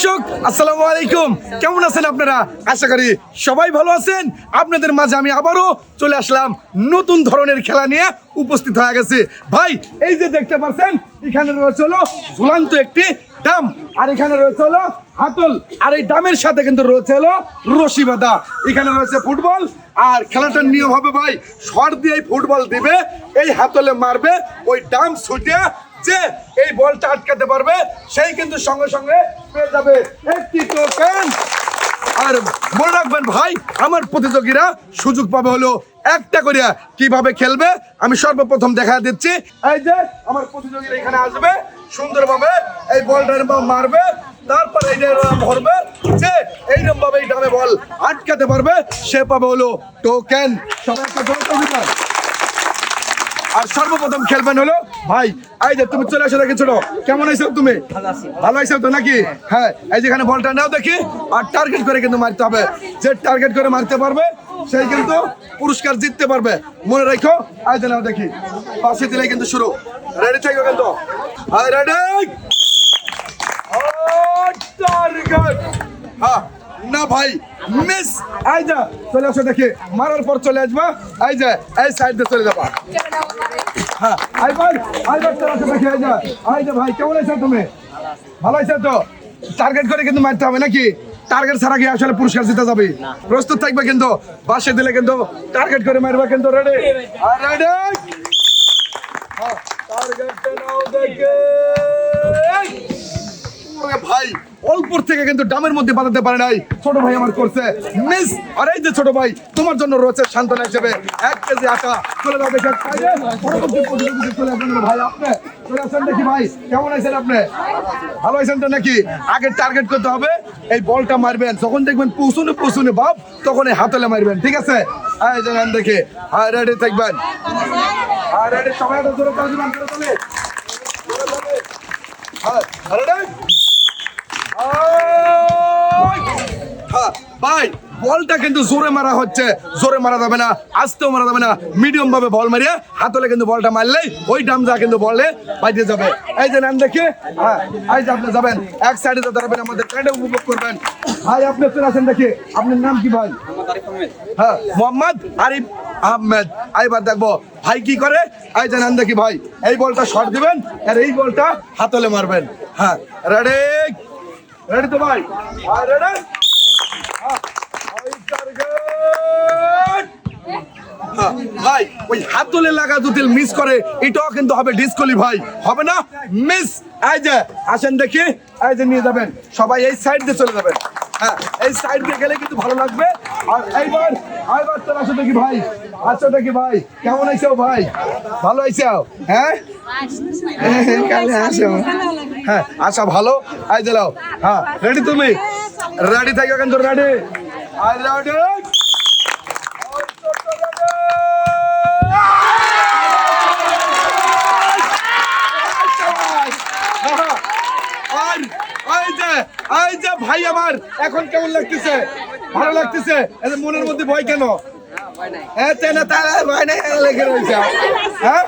দর্শক আসসালামু আলাইকুম, কেমন আছেন আপনারা? আশা করি সবাই ভালো আছেন। আপনাদের মাঝে আমি আবারও চলে আসলাম নতুন ধরনের খেলা নিয়ে উপস্থিত হয়ে গেছে। ভাই এই যে দেখতে পাচ্ছেন, এখানে রয়েছে হলো ঝুলন্ত একটি ডাম, আর এখানে রয়েছে হলো হাতল, আর এই ডামের সাথে কিন্তু রয়েছে হলো রশি বাঁধা। এখানে রয়েছে ফুটবল, আর খেলাটার নিয়ম হবে ভাই, শট দিয়ে ফুটবল দিবে, এই হাতলে মারবে, ওই ডাম ছুটে যে এই বলটা আটকাতে পারবে সেই কিন্তু সঙ্গে সঙ্গে পেয়ে যাবে একটি টোকেন। আর মনে রাখবেন ভাই, আমার প্রতিযোগীরা সুযোগ পাবে হলো একটা করিয়া। কিভাবে খেলবে আমি সর্বপ্রথম দেখা দিচ্ছি। এই যে আমার প্রতিযোগীরা এখানে আসবে, সুন্দরভাবে এই বলটা মারবে, তারপর এই ধরবে, যে এইরকম ভাবে এই ডামে বল আটকাতে পারবে সে পাবে হলো টোকেন। সবাই একটা টোকেন। আর সর্বপ্রথম খেলবেন হলো ভাই, এই যে তুমি চলে আসো দেখি। ছোট কেমন আছো তুমি? ভালো আছো তো নাকি? হ্যাঁ, এই যেখানে বলটা নাও দেখি, আর টার্গেট করে কিন্তু মারতে হবে। যে টার্গেট করে মারতে পারবে সেই কিন্তু পুরস্কার জিততে পারবে, মনে রাখো। এই যে নাও দেখি, পাশে দিলে কিন্তু শুরু। রেডি থাকো কিন্তু, রেডি, টার্গেট। হ্যাঁ না ভাই, মিস। এই যা চলে আসো দেখি, মারার পর চলে আসবা, এই যে এই সাইড দিয়ে চলে যাবা। হ্যাঁ আইবার চলে আসো দেখি। এই যে ভাই কেমন আছো তুমি? ভালো আছো তো? টার্গেট করে কিন্তু মারতে হবে নাকি? টার্গেট ছাড়া কি আসলে পুরস্কার জিতে যাবে? প্রস্তুত থাকবে কিন্তু, বাসে দিলে কিন্তু টার্গেট করে মারবা কিন্তু। রেডি, রেডি, হ্যাঁ টার্গেটটা নাও দেখে। ভাই অল্পর থেকে কিন্তু ডামের মধ্যে বাঁধাতে পারে নাই, ছোট ভাই আমার করছে মিস। আর এই যে ছোট ভাই তোমার জন্য রয়েছে সান্ত্বনা হিসেবে 1 কেজি আটা। চলে যাবে পরবর্তী প্রতিযোগিতা চলে আসবেন ভাই। আপনি চলে আসেন দেখি। ভাই কেমন আছেন আপনি? ভালো আছেন তো নাকি? আগে টার্গেট করতে হবে, এই বলটা মারবেন, যখন দেখবেন পৌঁছুনে ভাব তখন এই হাতলে মারবেন, ঠিক আছে? এই যে দেখে, হ্যাঁ রেডি থাকবেন, হ্যাঁ রেডি। সবাই একটা জোরে তালি দিবেন, হ্যাঁ রেডি। ভাই বলটা কিন্তু জোরে মারা হচ্ছে, জোরে মারা যাবে না, আস্তেও মারা যাবে না, মিডিয়াম ভাবে বল মারিয়ে হাতলে কিন্তু বলটা মারলেই ওই ডামজা কিন্তু বলে বাইরে যাবে। এই যে নাম দেখে, হ্যাঁ এই যে আপনি যাবেন এক সাইডে দাঁড়াবেন, আমাদের ক্যাডে উপভোগ করবেন। ভাই আপনি চলে আসেন দেখি, আপনার নাম কি ভাই? হ্যাঁ মোহাম্মদ আরিফ আহমেদ। এইবার দেখবো ভাই কি করে। এই যে নাম দেখি ভাই, এই বলটা শট দিবেন আর এই বলটা হাতলে মারবেন। হ্যাঁ রেডি, রেডি তো ভাই? হ্যাঁ রেডি। ভাই ওই হাতলে লাগা যদি মিস করে এটাও কিন্তু হবে ডিসকোয়ালিফাই, হবে না? মিস। এই যে আসেন দেখি, এই যে নিয়ে যাবেন সবাই, এই সাইড দিয়ে চলে যাবেন। হ্যাঁ এই সাইড দিয়ে গেলে কিন্তু ভালো লাগবে। আর এইবার চলে আসো দেখি ভাই, আচ্ছা দেখি ভাই কেমন আইছো ভাই? ভালো আইছো? হ্যাঁ হ্যাঁ আচ্ছা ভালো। এই যে লাও, হ্যাঁ রেডি তুমি? রেডি থাকো কিন্তু, রেডি, আর রেডি। এই যে ভাই আমার এখন কেমন লাগতেছে? ভালো লাগতেছে? মনের মধ্যে ভয় কেন? হ্যাঁ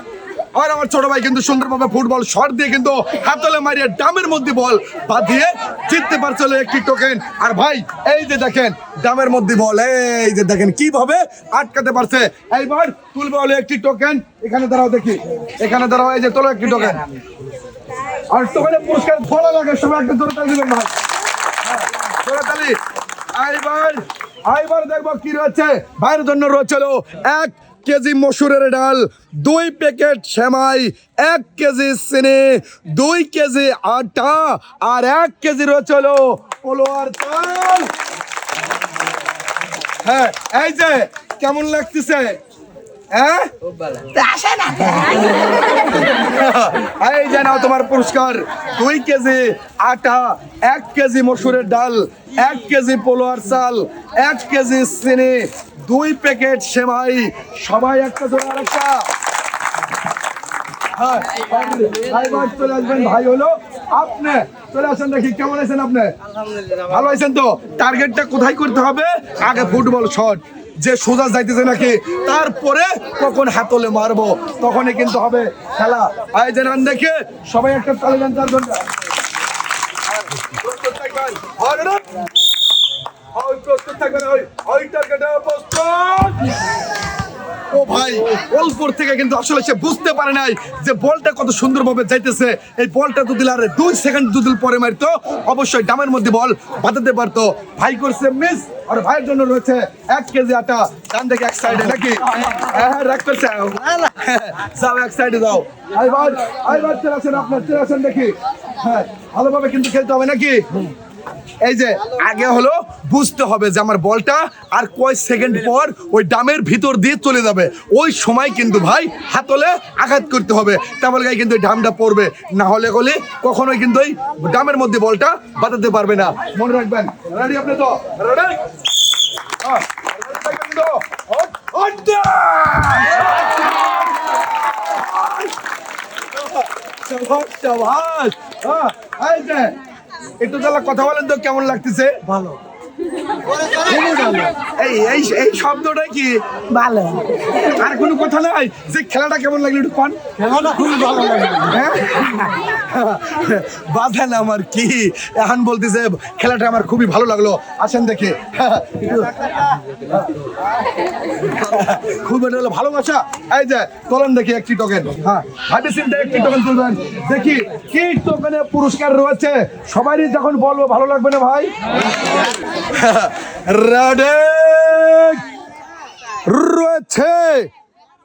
আর আমার ছোট ভাই কিন্তু সুন্দরভাবে ফুটবল শট দিয়ে কিন্তু হাতলে মারিয়ে ডামের মধ্যে বল বাঁধিয়ে জিততে পারছিল একটি টোকেন। আর ভাই এই যে দেখেন ডামের মধ্যে বল, এই যে দেখেন কিভাবে আটকাতে পারছে। এইবার তুলবে হলো একটি টোকেন। এখানে দাঁড়াও দেখি, এখানে দাঁড়াও, এই যে তোলো একটি টোকেন। আর টোকেনে পুরস্কার ভালো লাগে, সবাই একটা জোরে তালি দিবেন ভাই, জোরে তালি। এইবার দেখবো কি রয়েছে ভাইয়ের জন্য। রয়েছে 1 কেজি মসুরের ডাল, 2 প্যাকেট সেমাই, 1 কেজি চিনি, 2 কেজি আটা, আর 1 কেজি রয়েছে পোলোয়ার চাল। হ্যাঁ এই যে কেমন লাগতেছে? হ্যাঁ এই যে নাও তোমার পুরস্কার, 2 কেজি আটা, 1 কেজি মসুরের ডাল, 1 কেজি পোলোয়ার চাল, 1 কেজি চিনি, 2 প্যাকেট সেমাই। সবাই একটা জোরে আরেকটা। হ্যাঁ চলে আসবেন ভাই হলো আপনি। চলে আসেন দেখি কেমন আছেন আপনি? ভালো আছেন তো? টার্গেটটা কোথায় করতে হবে? আগে ফুটবল শট, যে সোজা যাইতেছে নাকি, তারপরে কখন হাতলে মারবো তখনই কিন্তু হবে খেলা। আয়োজন দেখে সবাই একটা তালি দেন তার জন্য। থাকবেন প্রস্তুত থাকবেন ওই টার্গেটে প্রস্তুত। ও ভাই অল্পর থেকে কিন্তু আসলে সে বুঝতে পারে নাই যে বলটা কত সুন্দরভাবে যাইতেছে। এই বলটা তো দিলে আর 2 সেকেন্ড দুদিন পরে মারতো, অবশ্যই ডামের মধ্যে বল বাঁধাতে পারতো। ভাই করছে মিস, আর ভাইয়ের জন্য রয়েছে 1 কেজি আটা। ডান দেখে এক সাইডে নাকি হ্যাঁ রাখ করছে, যাও এক সাইডে যাও। আইবার চলে আসেন, আপনার চলে আসেন দেখি। হ্যাঁ ভালোভাবে কিন্তু খেলতে হবে নাকি। এই যে আগে হলো বুঝতে হবে যে আমার বলটা আর কয় সেকেন্ড পর ওই ডামের ভিতর দিয়ে চলে যাবে, ওই সময় কিন্তু ভাই হাতলে আঘাত করতে হবে, তাহলে কিন্তু ওই ডামটা পড়বে। না হলে গলে কখনোই কিন্তু ওই ডামের মধ্যে বলটা বাঁধাতে পারবে না। মনে রাখবেন। রেডি আপনি তো রেডি? একটু তাহলে কথা বলেন তো কেমন লাগতেছে? ভালো। এই শব্দটা কি ভালো। আর কোনো কথা নাই যে খেলাটা কেমন লাগলো একটু কোন? খেলাটা খুবই ভালো লাগে। বাধা না আমার কি এখন বলতেছে খেলাটা আমার খুবই ভালো লাগলো। আসেন দেখে খুব এটা হলো ভালোবাসা। এই যে তোলেন দেখি একটি টোকেন। হ্যাঁ একটি টোকেন তুলবেন দেখি কি টোকেনে পুরস্কার রয়েছে। সবারই যখন বলবো ভালো লাগবে না ভাই? রয়েছে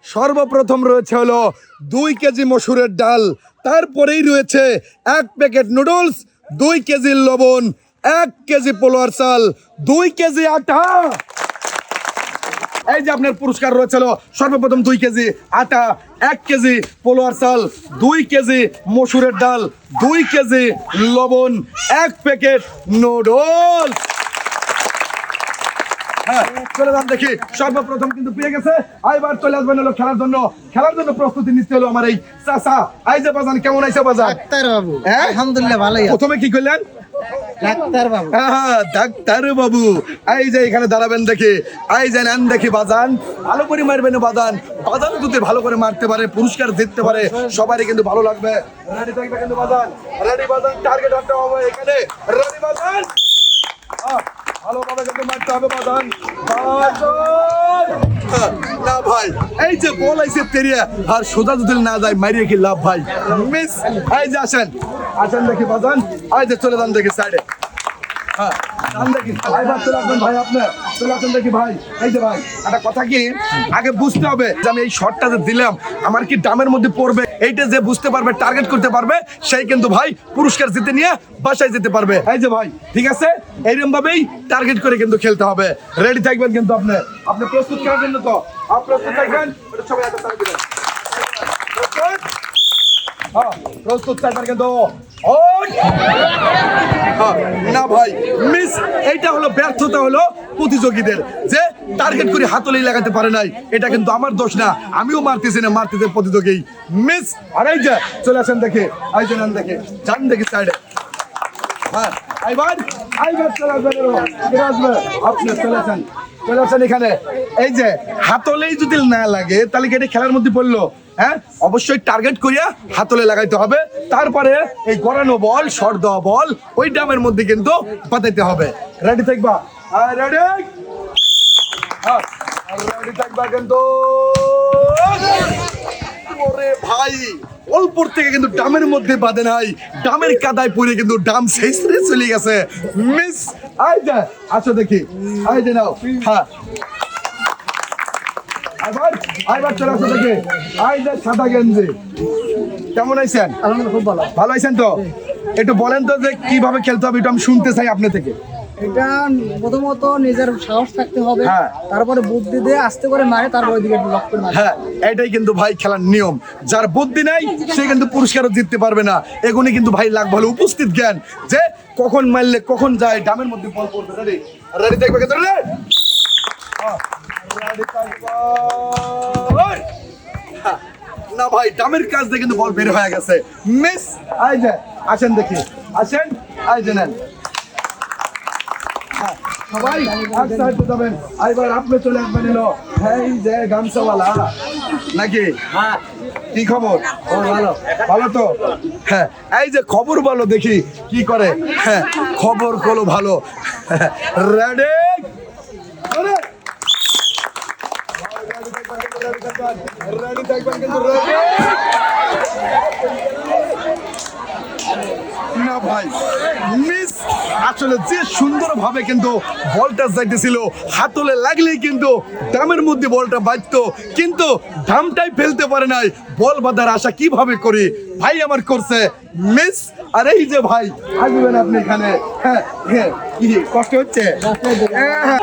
সর্বপ্রথম রয়েছে হলো 2 কেজি মসুরের ডাল, তারপরেই রয়েছে 1 প্যাকেট নুডলস, 2 কেজি লবণ, 1 কেজি পোলোয়ার চাল, 2 কেজি আটা। এই যে আপনার পুরস্কার রয়েছিল সর্বপ্রথম 2 কেজি আটা, 1 কেজি পোলোয়ার চাল, 2 কেজি মসুরের ডাল, 2 কেজি লবণ, 1 প্যাকেট নুডলস। চলে যান দেখি সর্বপ্রথম কিন্তু পেয়ে গেছে। এবার চলে আসবেন হলো খেলার জন্য প্রস্তুতি নিতে হলো আমার এই চাচা। এই যে বাজান কেমন আইছে বাজান? ডাক্তার বাবু আলহামদুলিল্লাহ ভালোই। প্রথমে কি করলেন? ডাক্তার বাবু। ডাক্তার বাবু এই যে এখানে দাঁড়াবেন দেখি। এই যে নেন দেখি বাজান, ভালো করে মারবেন বাজান। বাজান যদি ভালো করে মারতে পারে পুরস্কার জিততে পারে, সবারই কিন্তু ভালো লাগবে। রেডি থাকবে কিন্তু বাজান, রেডি বাজান, টার্গেট আনতে হবে এখানে। রেডি বাজান, ভালোভাবে কিন্তু মারতে হবে বাজান। না ভাই এই যে বল আইছে তেরিয়া আর সোজা যদি না যায় মারিয়ে কি লাভ ভাই? মিস। এই যে আসেন দেখি বাজান। এই যে চলে যান দেখি সাইডে। হ্যাঁ দেখি চলে আসবেন ভাই, আপনার চলে আসেন দেখি ভাই। এই যে ভাই একটা কথা কি আগে বুঝতে হবে যে আমি এই শটটা যে দিলাম আমার কি ডামের মধ্যে পড়বে, এইটা যে বুঝতে পারবে টার্গেট করতে পারবে সেই কিন্তু ভাই পুরস্কার জিতে নিয়ে বাসায় যেতে পারবে। এই যে ভাই ঠিক আছে, এইরকম ভাবেই টার্গেট করে কিন্তু খেলতে হবে। রেডি থাকবেন কিন্তু আপনি প্রস্তুত করার জন্য তো প্রস্তুত থাকবেন। সবাই একটা তালি দিবেন। প্রস্তুত থাকবেন কিন্তু। না ভাই মিস, এইটা হলো ব্যর্থতা হলো প্রতিযোগীদের যে টার্গেট করে হাতলি লাগাতে পারে নাই। এটা কিন্তু আমার দোষ না, আমিও মারতেছি না, মারতেছে প্রতিযোগী। মিস। আর এই যে চলে আসেন দেখে, এই যে নেন দেখে, যান দেখি সাইডে। হ্যাঁ এইবার চলে আসবে আপনি চলে আসেন এখানে। এই যে হাতলেই যদি না লাগে তাহলে কি এটা খেলার মধ্যে পড়লো? হ্যাঁ অবশ্যই টার্গেট করিয়া হাতলে লাগাইতে হবে, তারপরে এই গড়ানো বল শর্ট দেওয়া বল ওই ডামের মধ্যে কিন্তু বাঁধাইতে হবে। রেডি থাকবা? রেডি থাকবা কিন্তু। ওরে ভাই অল্পর থেকে কিন্তু ডামের মধ্যে বাঁধে নাই, ডামের কাদায় পড়ে কিন্তু ডাম শেষরে চলে গেছে। মিস। এই যে আচ্ছা দেখি, এই যে নাও। হ্যাঁ আইবার চলে আসো দেখে। এই যে সাদা গেঞ্জি কেমন আইছেন? আলহামদুলিল্লাহ খুব ভালো। ভালো আইছেন তো? একটু বলেন তো যে কিভাবে খেলতে হবে, একটু আমি শুনতে চাই আপনি থেকে। এটা প্রথমত নিজের সাহস থাকতে হবে, তারপরে বুদ্ধি দিয়ে আস্তে করে মারে, তারপর ওইদিকে লক্ষ্য করে মারে। হ্যাঁ এটাই কিন্তু ভাই খেলার নিয়ম। যার বুদ্ধি নাই সে কিন্তু পুরস্কারও জিততে পারবে না। এগুলি কিন্তু ভাই লাগ ভালো উপস্থিত জ্ঞান যে কখন মারলে কখন যায় ডামের মধ্যে বল পড়বে। রেডি রেডি দেখবে কিন্তু রে। না ভাই ডামের কাজ দিয়ে কিন্তু বল বের হয়ে গেছে। মিস। এই যে আসেন দেখি, আসেন। এই যে নেন সবাই এক সাইডে যাবেন। এবার আপনি চলে আসবেন এলো এই যে গামছাওয়ালা নাকি? কি খবর? ভালো। ভালো তো? হ্যাঁ, এই যে খবর ভালো দেখি কি করে। হ্যাঁ, খবর গুলো ভালো। রেডি? রেডি থাকবেন কিন্তু রেডি? না ভাই, মিস আসলে যে সুন্দরভাবে কিন্তু বলটা যাইতেছিল, হাতলে লাগলেই কিন্তু ডামের মধ্যে বলটা বাজতো, কিন্তু ডামটাই ফেলতে পারে নাই। বল বাঁধার আশা কিভাবে করি ভাই আমার করছে মিস। আর এই যে ভাই আসবেন আপনি এখানে, হ্যাঁ হ্যাঁ, কি কষ্ট হচ্ছে? হ্যাঁ,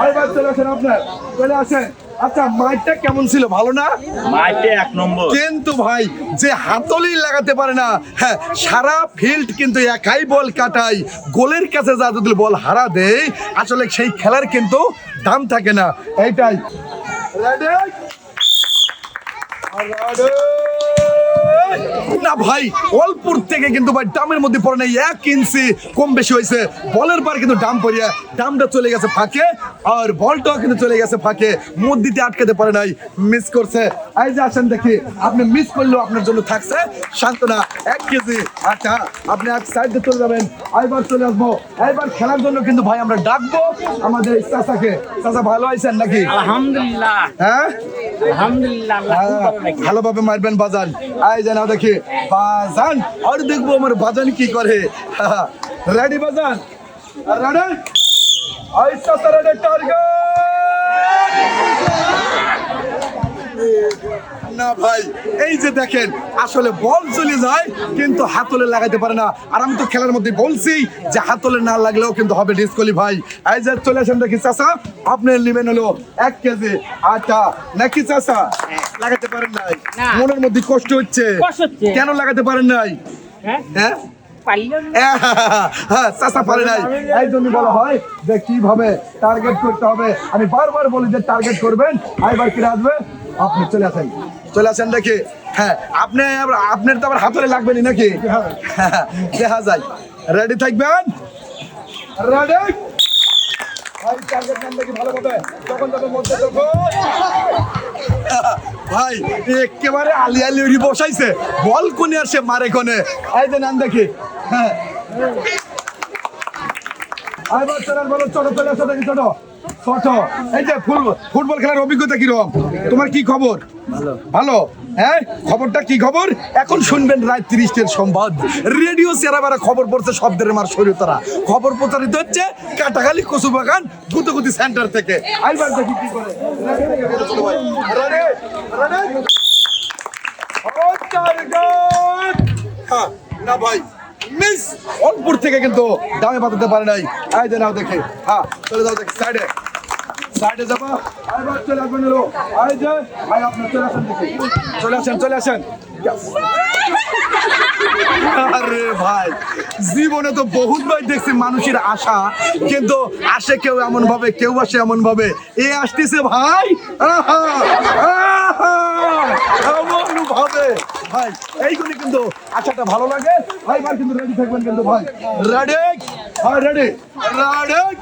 আইবার চলে আসেন, আপনার চলে আসেন। আচ্ছা, মাইটটা কেমন ছিল? ভালো না? মাইটে 1 নম্বর। কিন্তু ভাই যে হাতলি লাগাতে পারে না, হ্যাঁ, সারা ফিল্ড কিন্তু একাই বল কাটাই, গোলের কাছে যা যদি বল হারা দেয়, আসলে সেই খেলার কিন্তু দাম থাকে না। এইটাই না ভাই, অল্পর থেকে কিন্তু ভাই ডামের মধ্যে পড়ে নাই, 1 ইঞ্চি কম বেশি হয়েছে। বলের পর কিন্তু ডাম পড়িয়া ডামটা চলে গেছে ফাঁকে, আর বলটাও কিন্তু চলে গেছে ফাঁকে, মধ্যে আটকাতে পারে নাই, মিস করছে। এই যে আসেন দেখি, আপনি মিস করলেও আপনার জন্য থাকছে সান্ত্বনা 1 কেজি। আচ্ছা, আপনি এক সাইডে চলে যাবেন, এবার চলে আসবো। এবার খেলার জন্য কিন্তু ভাই আমরা ডাকবো আমাদের চাচাকে। চাচা ভালো আছেন নাকি? আলহামদুলিল্লাহ। হ্যাঁ, আলহামদুলিল্লাহ। ভালোভাবে মারবেন বাজান। এই যে নাও দেখি বাজান, আর দেখবো আমার বাজান কি করে। রেডি বাজান? রেডি? আইসা রেডি, টার্গেট। না ভাই, এই যে দেখেন, আসলে বল চলে যায় কিন্তু হাতলে লাগাতে পারে না। আর আমি তো খেলার মধ্যে বলছি যে হাতলে না লাগলেও কিন্তু হবে ডিসকোয়ালিফাই। এই যে চলে আসেন দেখি চাচা, আপনার নেবেন হলো 1 কেজি আটা নাকি চাচা? লাগাতে পারেন নাই? না। মনের মধ্যে কষ্ট হচ্ছে। কষ্ট হচ্ছে। কেন লাগাতে পারেন নাই? হ্যাঁ? হ্যাঁ, পারলো না। হ্যাঁ, চাচা পারে নাই। এই জন্য বলা হয় যে কিভাবে টার্গেট করতে হবে। আমি বারবার বলি যে টার্গেট করবেন। এবার কি আসবে? আপনি চলে আসেন, চলে আসেন দেখি। হ্যাঁ, আপনার তো আবার হাতলে লাগবেনি নাকি? হ্যাঁ, দেখা যায়। রেডি থাকবেন? রেডি? ভাই টার্গেট নাম দেখি ভালোভাবে, যখন তখন মধ্যে যখন। ভাই একেবারে আলি উড়ি বসাইছে, বল কোনে আর সে মারে কোনে। এই যে নাম দেখি। হ্যাঁ, এবার চলে বলো, ছোট চলে আসো দেখি, ছোট ছোট। এই যে ফুটবল খেলার অভিজ্ঞতা কিরকম? তোমার কি খবর? ভালো। হ্যাঁ, খবরটা কি খবর? এখন শুনবেন রাত 30-এর সংবাদ। রেডিও চেরাবারা খবর পড়ছে শব্দের মার শরীয়তারা। খবর প্রচারিত হচ্ছে কাটাখালী কচুবাগান গুতগুতি সেন্টার থেকে। আইবার দেখি কি করে। হ্যাঁ, না ভাই, মিস অল্পর থেকে কিন্তু দামে বাঁধাতে পারে নাই। এই যে নাও দেখে, হ্যাঁ চলে যাও দেখি সাইডে, সাইডে যাবো। এবার চলে আসবেন হলো, এই যে ভাই আপনার চলে আসেন দেখি, চলে আসেন চলে আসেন। আরে ভাই, জীবনে তো বহুত ভাই দেখছি মানুষের আশা, কিন্তু আসে কেউ এমন ভাবে, কেউ আসে এমন ভাবে। এ আসতেছে ভাই এমন ভাবে ভাই, এইগুলি কিন্তু আশাটা ভালো লাগে। ভাইবার কিন্তু রেডি থাকবেন কিন্তু ভাই। রেডি? হ্যাঁ রেডি, রেডি।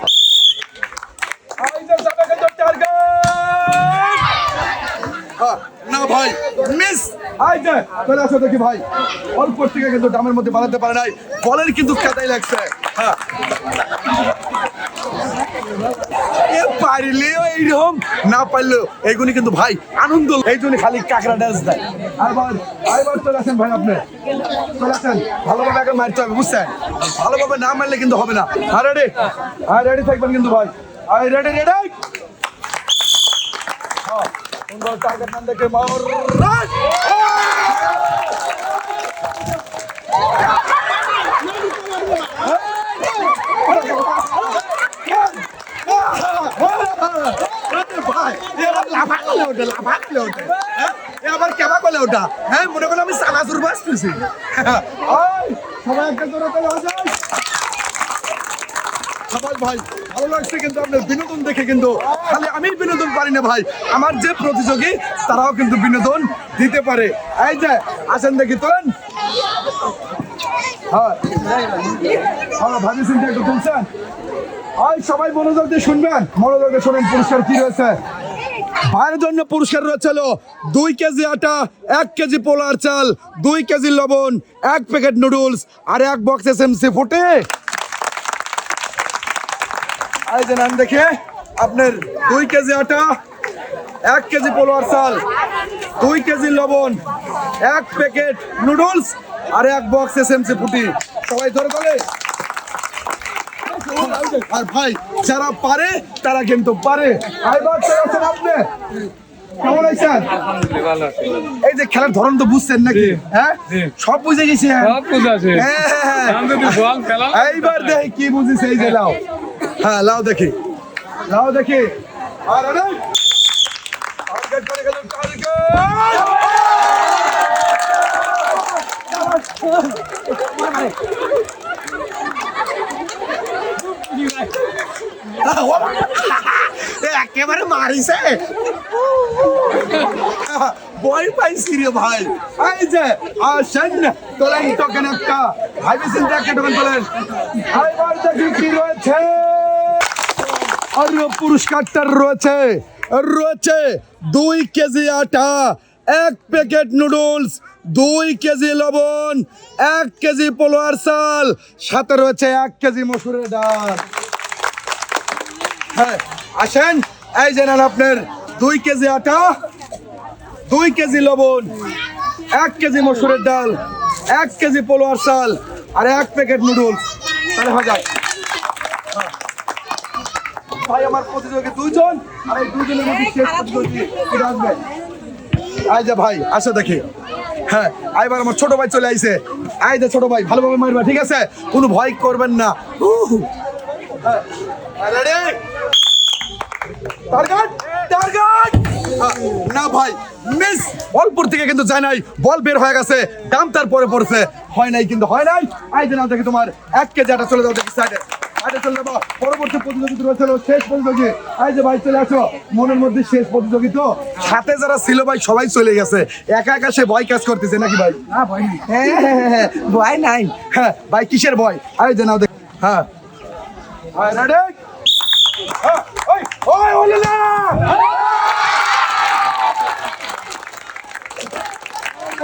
না ভাই, মিস। আইতে চলে আসো দেখি ভাই, অল্প থেকে কিন্তু ডামের মধ্যে বানাতে পারে নাই, বলের কিন্তু কাদাই লাগছে। হ্যাঁ, পারিলেও এইরকম, না পারলেও এইগুলি কিন্তু ভাই আনন্দ, এই জন্য খালি কাঁকড়া ডান্স দেয়। আইবার চলে আসেন ভাই, আপনি চলে আসেন। ভালোভাবে আগে মারতে হবে, বুঝছেন? ভালোভাবে না মারলে কিন্তু হবে না। হ্যাঁ রেডি? হ্যাঁ রেডি থাকবেন কিন্তু ভাই। I ready ready. সুন্দর টার্গেট নাম দেখে মার। আবার কেমা বলে ওটা? হ্যাঁ, মনে করো আমি সালাসুর বাঁচতেছি। সবাই একটা জোরে চলে যায়। সবাই ভাই ভালো লাগছে কিন্তু আপনার বিনোদন দেখে, কিন্তু খালি আমি বিনোদন পারি না ভাই, আমার যে প্রতিযোগী তারাও কিন্তু বিনোদন দিতে পারে। এই যে আসেন দেখি, তোলেন। হ্যাঁ হ্যাঁ, ভাবি চিন্তা একটু তুলছেন। সবাই মনোযোগ দিয়ে শুনবেন, মনোযোগ দিয়ে শোনেন পুরস্কার কি রয়েছে। ভাইয়ের জন্য পুরস্কার রয়েছে 2 কেজি আটা, 1 কেজি পোলার চাল, 2 কেজি লবণ, 1 প্যাকেট নুডলস আর 1 বক্স এসএমসি ফুটে। এই যে নাম দেখে আপনার 2 কেজি আটা, 1 কেজি পোলার চাল, 2 কেজি লবণ, 1 প্যাকেট নুডলস আর 1 বক্স এসএমসি ফুটি। সবাই ধরে তোলে। আর ভাই যারা পারে তারা কিন্তু পারে। এবার আছেন আপনি কেমন আছেন? এই যে খেলার ধরন তো বুঝছেন নাকি? হ্যাঁ সব বুঝে গেছেন। এইবার দেখি কি বুঝিস। এই যে লাও, হ্যাঁ লাও দেখি, লাও দেখি। আর আরে টার্গেট করে গেল, টার্গেট। একেবারে মারিছে, ভয় পাইছি রে ভাই। এই যে আসেন তোলেন টোকেন একটা, ভাইবে চিন্তা একটা টোকেন তোলেন। এবার দেখি কি রয়েছে। আর পুরস্কারটা রয়েছে 2 কেজি আটা, 1 প্যাকেট নুডলস, 2 কেজি লবণ, 1 কেজি পোলোয়ার চাল, সাথে রয়েছে 1 কেজি মসুরের ডাল। হ্যাঁ আসেন, এই যে নেন আপনার 2 কেজি আটা, 2 কেজি লবণ, 1 কেজি মসুরের ডাল, 1 কেজি পোলোয়ার চাল আর 1 প্যাকেট নুডলস। তাহলে হয়ে যায়। ভাই আমার প্রতিযোগী 2 জন, আর এই 2 জনের মধ্যে শেষ প্রতিযোগী কে আসবে? এই যে ভাই আসো দেখি। হ্যাঁ এবার আমার ছোট ভাই চলে আইছে। এই যে ছোট ভাই ভালোভাবে মারবা, ঠিক আছে? কোনো ভয় করবেন না। রেডি? Target, target. না ভাই মিস, অল্পর থেকে কিন্তু যায় নাই, বল বের হয়ে গেছে, দাম তার পরে পড়ছে, হয় নাই কিন্তু হয় নাই। এই যে নাও দেখি তোমার 1 কেজি আটা চলে যাও দেখি সাইডে, সাইডে চলে যাবো। পরবর্তী প্রতিযোগিতা রয়েছে শেষ প্রতিযোগী। এই যে ভাই চলে আসো, মনের মধ্যে শেষ প্রতিযোগী তো, সাথে যারা ছিল ভাই সবাই চলে গেছে, একা একা সে ভয় কাজ করতেছে নাকি ভাই? না ভয় নেই। হ্যাঁ ভয় নাই। হ্যাঁ ভাই কিসের ভয়? এই যে নাও দেখি। হ্যাঁ রেডি? ওই ওই ওলে না।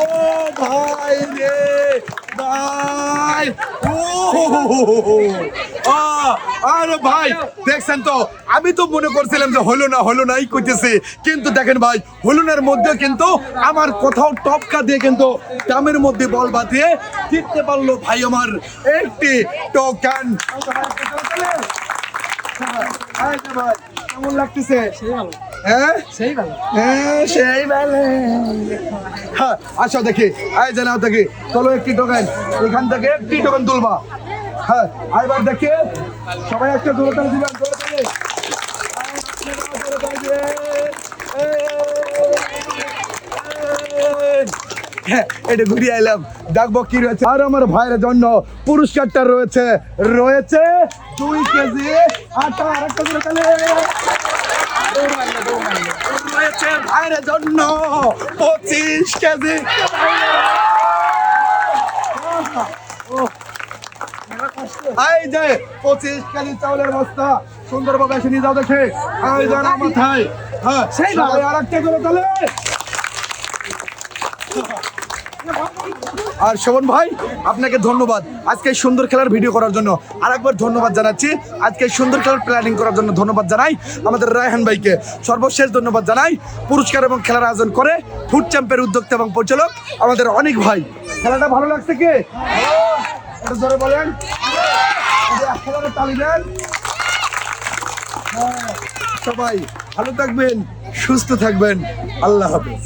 ও ভাই রে ভাই, আরে ভাই দেখছেন তো, আমি তো মনে করছিলাম যে হলো নাই কইতেছে, কিন্তু দেখেন ভাই হলুনের মধ্যে কিন্তু আমার কোথাও টপকা দিয়ে কিন্তু দামের মধ্যে বল বাঁধিয়ে জিততে পারলো ভাই আমার একটি টোকেন। ভাই কেমন লাগতেছে? হ্যাঁ সেই ভালো। হ্যাঁ সেই ভালো। হ্যাঁ আচ্ছা দেখি, এই যে নাও দেখি, চলো একটি টোকেন, এখান থেকে একটি টোকেন তুলবা। হ্যাঁ এবার দেখি সবাই একটা দৌড়াতে দিবেন, দৌড়াতে। হ্যাঁ এটা ঘুরিয়ে আইলাম, দেখবো কি রয়েছে। আর আমার ভাইয়ের জন্য পুরস্কারটা রয়েছে 2 কেজি আটা। আর একটা করে তাহলে রয়েছে ভাইয়ের জন্য 25 কেজি। এই যে 25 কেজি চাউলের বস্তা, সুন্দরভাবে এসে নিয়ে যাও দেখে। এই যে আমার মাথায়। হ্যাঁ সেই ভাই আর একটা করে তাহলে। আর শোভন ভাই আপনাকে ধন্যবাদ আজকে এই সুন্দর খেলার ভিডিও করার জন্য, আরেকবার ধন্যবাদ জানাচ্ছি। আজকে এই সুন্দর খেলার প্ল্যানিং করার জন্য ধন্যবাদ জানাই আমাদের রায়হান ভাইকে। সর্বশেষ ধন্যবাদ জানাই পুরস্কার এবং খেলার আয়োজন করে ফুড চ্যাম্পের উদ্যোক্তা এবং পরিচালক আমাদের অনেক ভাই। খেলাটা ভালো লাগছে কি? এটা ধরে বলেন, তালি দেন। সবাই ভালো থাকবেন, সুস্থ থাকবেন, আল্লাহ হাফেজ।